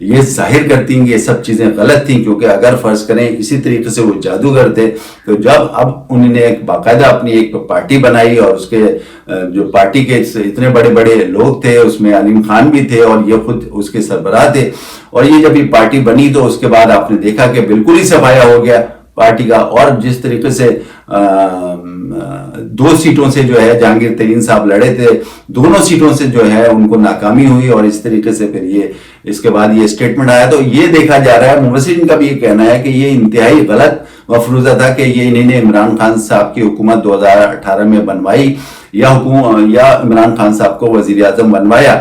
یہ ظاہر کرتی ہیں کہ یہ سب چیزیں غلط تھیں، کیونکہ اگر فرض کریں اسی طریقے سے وہ جادوگر تھے تو جب اب انہوں نے ایک باقاعدہ اپنی ایک پارٹی بنائی اور اس کے جو پارٹی کے اتنے بڑے بڑے لوگ تھے اس میں علیم خان بھی تھے اور یہ خود اس کے سربراہ تھے، اور یہ جب یہ پارٹی بنی تو اس کے بعد آپ نے دیکھا کہ بالکل ہی صفایا ہو گیا پارٹی کا، اور جس طریقے سے 2 سیٹوں سے جو ہے جہانگیر ترین صاحب لڑے تھے، دونوں سیٹوں سے جو ہے ان کو ناکامی ہوئی، اور اس طریقے سے پھر یہ اس کے بعد یہ اسٹیٹمنٹ آیا، تو یہ دیکھا جا رہا ہے مبصرین کا بھی یہ کہنا ہے کہ یہ انتہائی غلط مفروضہ تھا کہ یہ انہوں نے عمران خان صاحب کی حکومت 2018 میں بنوائی یا عمران خان صاحب کو وزیر اعظم بنوایا،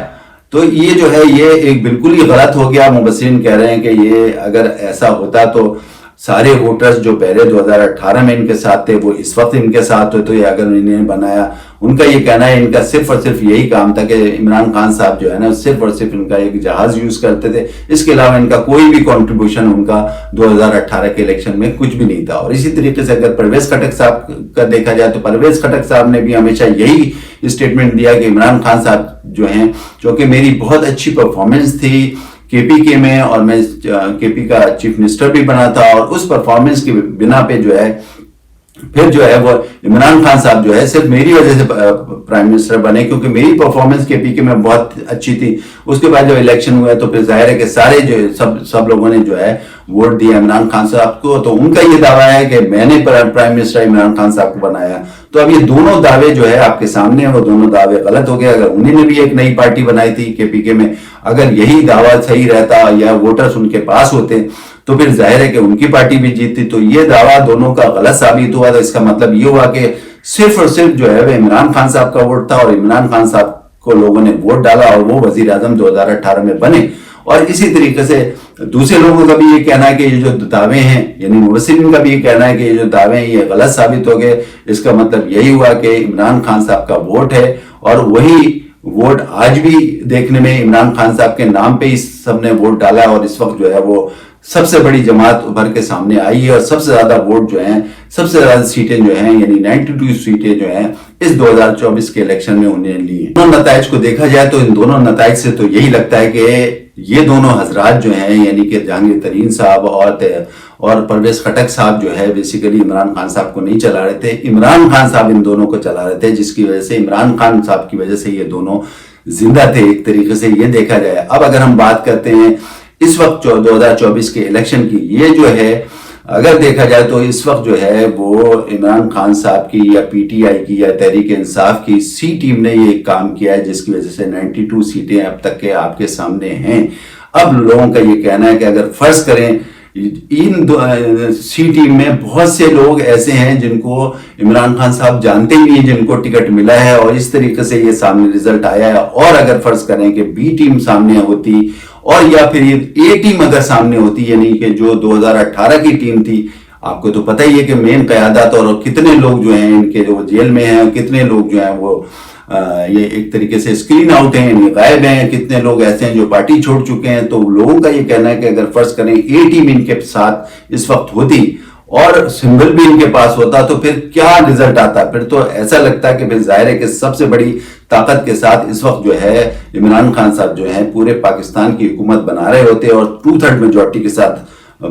تو یہ جو ہے یہ ایک بالکل ہی غلط ہو گیا۔ مبصرین کہہ رہے ہیں کہ یہ اگر ایسا ہوتا تو سارے ووٹرز جو پہلے 2018 میں ان کے ساتھ تھے وہ اس وقت ان کے ساتھ ہوتے، یا اگر انہوں نے بنایا، ان کا یہ کہنا ہے ان کا صرف اور صرف یہی کام تھا کہ عمران خان صاحب جو ہے نا صرف اور صرف ان کا ایک جہاز یوز کرتے تھے، اس کے علاوہ ان کا کوئی بھی کنٹریبیوشن ان کا 2018 کے الیکشن میں کچھ بھی نہیں تھا۔ اور اسی طریقے سے اگر پرویز خٹک صاحب کا دیکھا جائے تو پرویز خٹک صاحب نے بھی ہمیشہ یہی اسٹیٹمنٹ دیا کہ عمران خان صاحب جو ہیں، چونکہ میری بہت اچھی پرفارمنس تھی KP کے میں اور میں KP کا چیف منسٹر بھی بنا تھا، اور اس پرفارمنس کی بنا پہ جو ہے پھر جو ہے وہ عمران خان صاحب جو ہے صرف میری وجہ سے پرائم منسٹر بنے، کیونکہ میری پرفارمنس KP کے میں بہت اچھی تھی۔ اس کے بعد جب الیکشن ہوا تو پھر ظاہر ہے کہ سارے جو سب لوگوں نے جو ہے ووٹ دیا عمران خان صاحب کو، تو ان کا یہ دعویٰ ہے کہ میں نے پرائم منسٹر عمران خان صاحب کو بنایا۔ تو اب یہ دونوں دعوے جو ہے آپ کے سامنے ہیں، وہ دونوں دعوے غلط ہو گئے۔ اگر انہوں نے بھی ایک نئی پارٹی بنائی تھی KP کے میں، اگر یہی دعویٰ صحیح رہتا یا ووٹرز ان کے پاس ہوتے تو پھر ظاہر ہے کہ ان کی پارٹی بھی جیتتی، تو یہ دعویٰ دونوں کا غلط ثابت ہوا۔ تو اس کا مطلب یہ ہوا کہ صرف اور صرف جو ہے وہ عمران خان صاحب کا ووٹ تھا، اور عمران خان صاحب کو لوگوں نے ووٹ ڈالا اور وہ وزیر اعظم 2018 میں بنے۔ اور اسی طریقے سے دوسرے لوگوں کا بھی یہ کہنا ہے کہ یہ جو دعوے ہیں، یعنی مبصرین کا بھی یہ کہنا ہے کہ یہ جو دعوے ہیں یہ غلط ثابت ہو گئے۔ اس کا مطلب یہی ہوا کہ عمران خان صاحب کا ووٹ ہے، اور وہی ووٹ آج بھی دیکھنے میں عمران خان صاحب کے نام پہ ہی سب نے ووٹ ڈالا، اور اس وقت جو ہے وہ سب سے بڑی جماعت ابھر کے سامنے آئی ہے، اور سب سے زیادہ ووٹ جو ہیں، سب سے زیادہ سیٹیں جو ہیں، یعنی 92 سیٹیں جو ہیں اس 2024 کے الیکشن میں انہیں لی ہیں۔ دونوں نتائج کو دیکھا جائے تو ان دونوں نتائج سے تو یہی لگتا ہے کہ یہ دونوں حضرات جو ہیں، یعنی کہ جہانگیر ترین صاحب اور پرویز خٹک صاحب جو ہے بیسیکلی عمران خان صاحب کو نہیں چلا رہے تھے، عمران خان صاحب ان دونوں کو چلا رہے تھے، جس کی وجہ سے عمران خان صاحب کی وجہ سے یہ دونوں زندہ تھے ایک طریقے سے یہ دیکھا جائے۔ اب اگر ہم بات کرتے ہیں اس وقت 2024 کے الیکشن کی، یہ جو ہے اگر دیکھا جائے تو اس وقت جو ہے وہ عمران خان صاحب کی یا PTI کی یا تحریک انصاف کی سی ٹیم نے یہ کام کیا ہے، جس کی وجہ سے 92 سیٹیں اب تک کے آپ کے سامنے ہیں۔ اب لوگوں کا یہ کہنا ہے کہ اگر فرض کریں ان سی ٹیم میں بہت سے لوگ ایسے ہیں جن کو عمران خان صاحب جانتے ہی نہیں، جن کو ٹکٹ ملا ہے، اور اس طریقے سے یہ سامنے رزلٹ آیا ہے۔ اور اگر فرض کریں کہ B ٹیم سامنے ہوتی اور یا پھر یہ A ٹیم اگر سامنے ہوتی، یعنی کہ جو 2018 کی ٹیم تھی، آپ کو تو پتہ ہی ہے کہ مین قیادت اور کتنے لوگ جو ہیں ان کے جو جیل میں ہیں، کتنے لوگ جو ہیں وہ یہ ایک طریقے سے اسکرین آؤٹ ہیں، یعنی غائب ہیں، کتنے لوگ ایسے ہیں جو پارٹی چھوڑ چکے ہیں۔ تو لوگوں کا یہ کہنا ہے کہ اگر فرض کریں A ٹیم ان کے ساتھ اس وقت ہوتی اور سمبل بھی ان کے پاس ہوتا تو پھر کیا رزلٹ آتا؟ پھر تو ایسا لگتا ہے کہ پھر ظاہر ہے کہ سب سے بڑی طاقت کے ساتھ اس وقت جو ہے عمران خان صاحب جو ہیں پورے پاکستان کی حکومت بنا رہے ہوتے، اور 2/3 میجورٹی کے ساتھ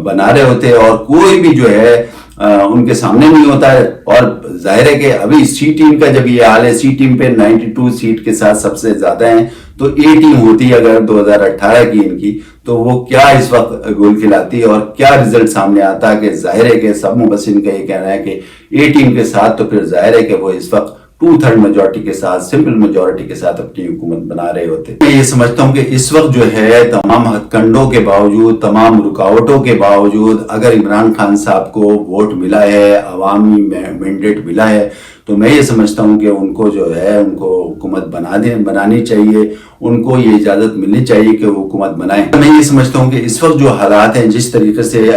بنا رہے ہوتے، اور کوئی بھی جو ہے ان کے سامنے نہیں ہوتا ہے۔ اور ظاہر ہے کہ ابھی سی ٹیم کا جب یہ حال ہے، سی ٹیم پہ 92 سیٹ کے ساتھ سب سے زیادہ ہیں، تو A ٹیم ہوتی اگر 2018 کی ان کی، تو وہ کیا اس وقت گول کھلاتی اور کیا رزلٹ سامنے آتا، کہ ظاہر ہے کہ سب مبصرین کا یہ کہنا ہے کہ A ٹیم کے ساتھ تو پھر ظاہر ہے کہ وہ اس وقت 2/3 میجورٹی کے ساتھ، سمپل میجورٹی کے ساتھ اپنی حکومت بنا رہے ہوتے۔ میں یہ سمجھتا ہوں کہ اس وقت جو ہے تمام ہتھ کنڈوں کے باوجود، تمام رکاوٹوں کے باوجود، اگر عمران خان صاحب کو ووٹ ملا ہے، عوامی مینڈیٹ ملا ہے، تو میں یہ سمجھتا ہوں کہ ان کو جو ہے ان کو حکومت بنانی چاہیے، ان کو یہ اجازت ملنی چاہیے کہ وہ حکومت بنائیں۔ میں یہ سمجھتا ہوں کہ اس وقت جو حالات ہیں، جس طریقے سے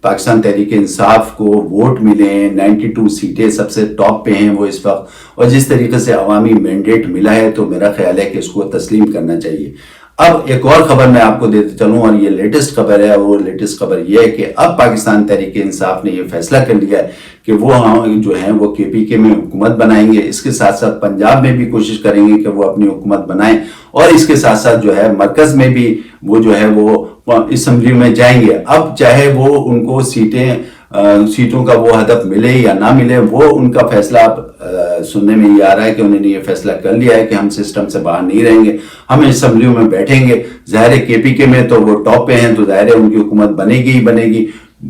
پاکستان تحریک انصاف کو ووٹ ملے ہیں، 92 سیٹیں سب سے ٹاپ پہ ہیں وہ اس وقت، اور جس طریقے سے عوامی مینڈیٹ ملا ہے، تو میرا خیال ہے کہ اس کو تسلیم کرنا چاہیے۔ اب ایک اور خبر میں آپ کو دیتے چلوں، اور یہ لیٹسٹ خبر ہے، وہ لیٹسٹ خبر یہ ہے کہ اب پاکستان تحریک انصاف نے یہ فیصلہ کر لیا ہے کہ وہ جو ہیں وہ KPK میں حکومت بنائیں گے، اس کے ساتھ ساتھ پنجاب میں بھی کوشش کریں گے کہ وہ اپنی حکومت بنائیں، اور اس کے ساتھ ساتھ جو ہے مرکز میں بھی وہ جو ہے وہ اسمبلی میں جائیں گے۔ اب چاہے وہ ان کو سیٹوں کا وہ ہدف ملے یا نہ ملے، وہ ان کا فیصلہ اب سننے میں یہ آ رہا ہے کہ انہوں نے یہ فیصلہ کر لیا ہے کہ ہم سسٹم سے باہر نہیں رہیں گے، ہم اسمبلیوں میں بیٹھیں گے۔ ظاہر ہے KPK میں تو وہ ٹاپ پہ ہیں، تو ظاہر ہے ان کی حکومت بنے گی ہی بنے گی۔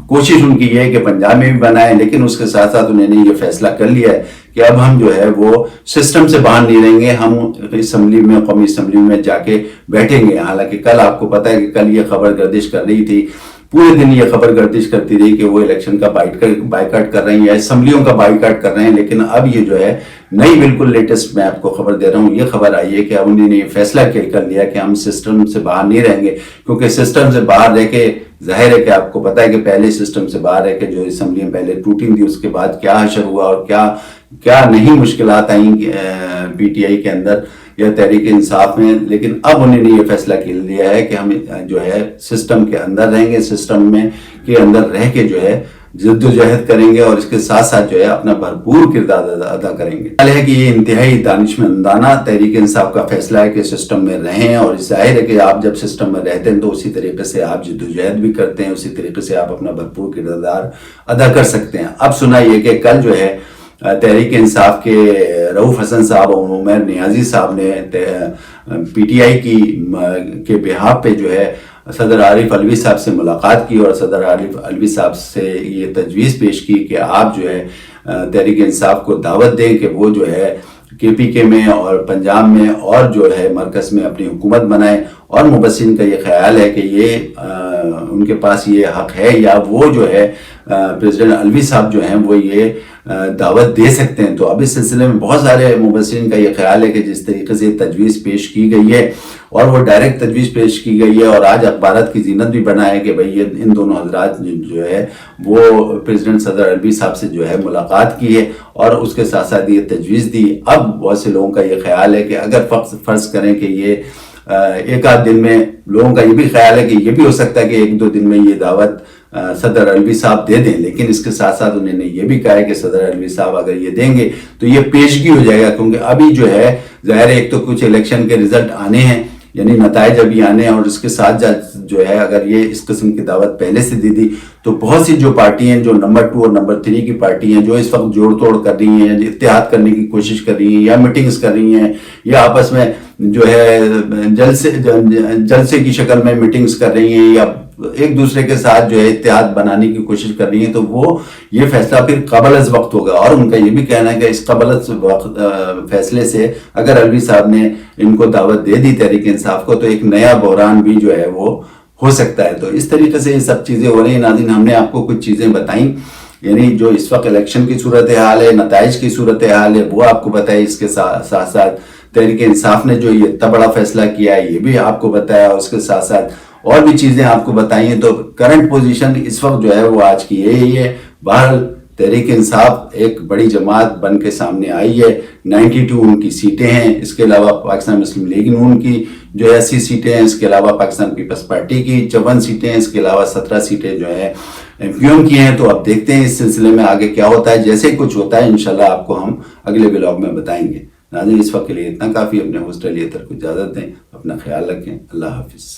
کوشش ان کی یہ ہے کہ پنجاب میں بھی بنائیں، لیکن اس کے ساتھ ساتھ انہوں نے یہ فیصلہ کر لیا ہے کہ اب ہم جو ہے وہ سسٹم سے باہر نہیں رہیں گے، ہم اسمبلی میں، قومی اسمبلی میں جا کے بیٹھیں گے۔ حالانکہ کل آپ کو پتہ ہے کہ کل یہ خبر گردش کر رہی تھی، پورے دن یہ خبر گردش کرتی رہی کہ وہ الیکشن کا بائیکاٹ کر رہے ہیں یا اسمبلیوں کا بائیکاٹ کر رہے ہیں، لیکن اب یہ جو ہے نئی بالکل لیٹسٹ میں آپ کو خبر دے رہا ہوں، یہ خبر آئی ہے کہ اب انہوں نے یہ فیصلہ کر لیا کہ ہم سسٹم سے باہر نہیں رہیں گے، کیونکہ سسٹم سے باہر رہ کے ظاہر ہے کہ آپ کو پتہ ہے کہ پہلے سسٹم سے باہر رہ کے جو اسمبلیاں پہلے ٹوٹی تھی، اس کے بعد کیا حشر ہوا اور کیا نہیں مشکلات آئیں PTI کے اندر یا تحریک انصاف میں، لیکن اب انہوں نے یہ فیصلہ کر لیا ہے کہ ہم جو ہے سسٹم کے اندر رہیں گے، سسٹم میں کے اندر رہ کے جو ہے جد و جہد کریں گے، اور اس کے ساتھ ساتھ جو ہے اپنا بھرپور کردار ادا کریں گے۔ حال ہے کہ یہ انتہائی دانشمندانہ تحریک انصاف کا فیصلہ ہے کہ سسٹم میں رہیں، اور ظاہر ہے کہ آپ جب سسٹم میں رہتے ہیں تو اسی طریقے سے آپ جد و جہد بھی کرتے ہیں، اسی طریقے سے آپ اپنا بھرپور کردار ادا کر سکتے ہیں۔ اب سنا یہ کہ کل جو ہے تحریک انصاف کے رؤوف حسن صاحب اور عمیر نیازی صاحب نے PTI کے بہاف پہ جو ہے صدر عارف علوی صاحب سے ملاقات کی، اور صدر عارف علوی صاحب سے یہ تجویز پیش کی کہ آپ جو ہے تحریک انصاف کو دعوت دیں کہ وہ جو ہے KPK میں اور پنجاب میں اور جو ہے مرکز میں اپنی حکومت بنائیں، اور مبصرین کا یہ خیال ہے کہ یہ ان کے پاس یہ حق ہے، یا وہ جو ہے پریزیڈنٹ علوی صاحب جو ہیں وہ یہ دعوت دے سکتے ہیں۔ تو اب اس سلسلے میں بہت سارے مبصرین کا یہ خیال ہے کہ جس طریقے سے تجویز پیش کی گئی ہے، اور وہ ڈائریکٹ تجویز پیش کی گئی ہے، اور آج اخبارات کی زینت بھی بنا ہے کہ بھئی ان دونوں حضرات جو ہے وہ پریزیڈنٹ صدر علوی صاحب سے جو ہے ملاقات کی ہے، اور اس کے ساتھ ساتھ یہ تجویز دی۔ اب بہت سے لوگوں کا یہ خیال ہے کہ اگر فرض کریں کہ یہ ایک آدھ دن میں، لوگوں کا یہ بھی خیال ہے کہ یہ بھی ہو سکتا ہے کہ ایک دو دن میں یہ دعوت صدر علوی صاحب دے دیں، لیکن اس کے ساتھ ساتھ انہوں نے یہ بھی کہا ہے کہ صدر علوی صاحب اگر یہ دیں گے تو یہ پیشگی ہو جائے گا، کیونکہ ابھی جو ہے ظاہر ہے ایک تو کچھ الیکشن کے رزلٹ آنے ہیں، یعنی نتائج ابھی آنے ہیں، اور اس کے ساتھ جو ہے اگر یہ اس قسم کی دعوت پہلے سے دی تو بہت سی جو پارٹی ہیں، جو نمبر 2 اور نمبر 3 کی پارٹی ہیں، جو اس وقت جوڑ توڑ کر رہی ہیں، اتحاد کرنے کی کوشش کر رہی ہیں، یا میٹنگز کر رہی ہیں، یا آپس میں جو ہے جلسے کی شکل میں میٹنگز کر رہی ہیں، یا ایک دوسرے کے ساتھ جو ہے اتحاد بنانے کی کوشش کر رہی ہیں، تو وہ یہ فیصلہ پھر قبل از وقت ہوگا، اور ان کا یہ بھی کہنا ہے کہ اس قبل از وقت فیصلے سے اگر علوی صاحب نے ان کو دعوت دے دی تحریک انصاف کو، تو ایک نیا بحران بھی جو ہے وہ ہو سکتا ہے۔ تو اس طریقے سے یہ سب چیزیں ہو رہی ہیں۔ ناظرین، ہم نے آپ کو کچھ چیزیں بتائیں، یعنی جو اس وقت الیکشن کی صورتحال ہے، نتائج کی صورتحال ہے، وہ آپ کو بتایا۔ اس کے ساتھ ساتھ تحریک انصاف نے جو یہ اتنا بڑا فیصلہ کیا ہے، یہ بھی آپ کو بتایا، اور اس کے ساتھ ساتھ اور بھی چیزیں آپ کو بتائی ہیں۔ تو کرنٹ پوزیشن اس وقت جو ہے وہ آج کی یہی ہے۔ بہرحال تحریک انصاف ایک بڑی جماعت بن کے سامنے آئی ہے، 92 ان کی سیٹیں ہیں، اس کے علاوہ پاکستان مسلم لیگ نون کی جو ہے 80 سیٹیں ہیں، اس کے علاوہ پاکستان پیپلز پارٹی کی 54 سیٹیں ہیں، اس کے علاوہ 17 سیٹیں جو ہے MQM کی ہیں۔ تو اب دیکھتے ہیں اس سلسلے میں آگے کیا ہوتا ہے، جیسے کچھ ہوتا ہے انشاءاللہ آپ کو ہم اگلے ولاگ میں بتائیں گے۔ ناظرین، اس وقت کے لیے اتنا کافی، اپنے ہوسٹ علی اطہر کو اجازت دیں، اپنا خیال رکھیں، اللہ حافظ۔